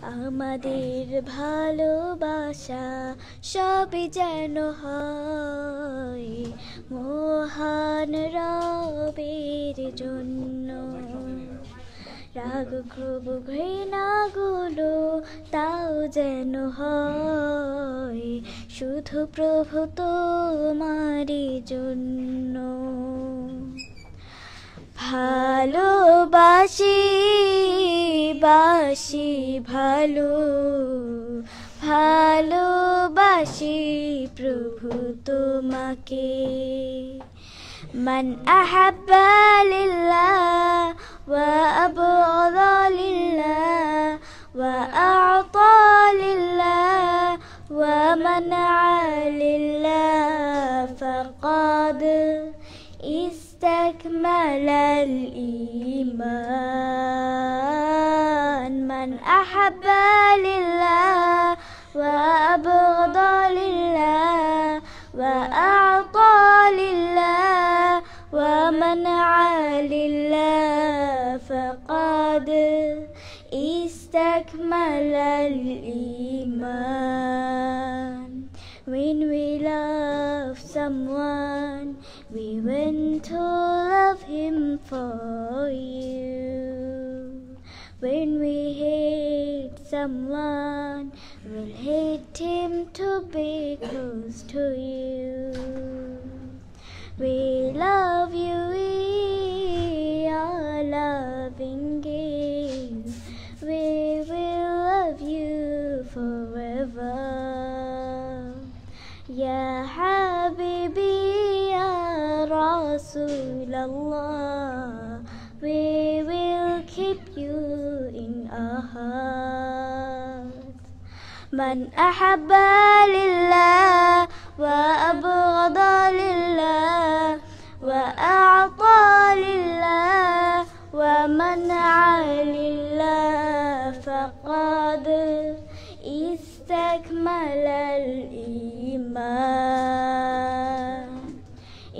আমাদের ভালোবাসা সবই যেন হয় মহান রবের জন্য। রাগ ক্ষোভ ঘৃণাগুলো তাও যেন হয় শুধু প্রভু তোমারই জন্য। ভালোবাসি বাসি ভালো, ভালোবাসি প্রভু তোমাকে। মান আহাব্বা লিল্লাহ ওয়া আবগাদা লিল্লাহ ওয়া আ'তা লিল্লাহ ওয়া মানআ লিল্লাহ ফাকাদ استكمل الإيمان. من أحب لله وأبغض لله وأعطى لله ومنع لله فقد استكمل الإيمان. When we love someone, we want to love him for you. When we hate someone, we'll hate him to be close to you. We love you, we are loving you. We will love you forever. Ya Habibi, Ya Rasulallah, we will keep you in our hearts. Man ahabba lillah wa abghada lillah wa a'ta lillah wa man'a lillah faqad استكمل الإيمان.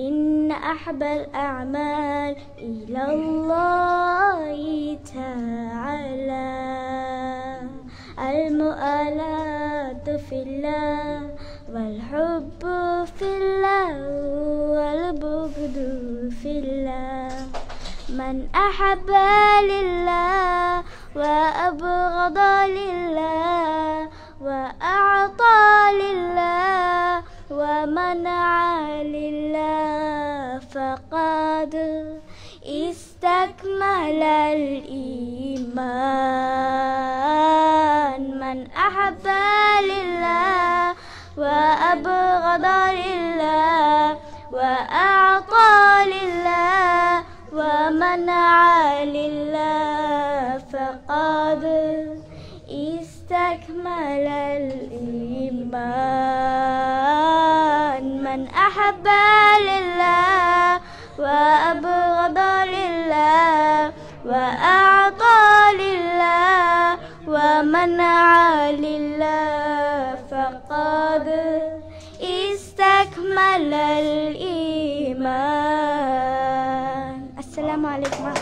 إن أحب الأعمال إلى الله تعالى المؤالات في الله والحب في الله والبغض في الله. من أحب لله وأبغض لله وأعطى لله ومنع لله فقد استكمل الإيمان. من أحب لله وأبغض لله وأعطى لله ومنع لله فقد استكمل الإيمان. من أحب لله وأبغض لله وأعطى لله ومنع لله فقد استكمل الإيمان. السلام عليكم.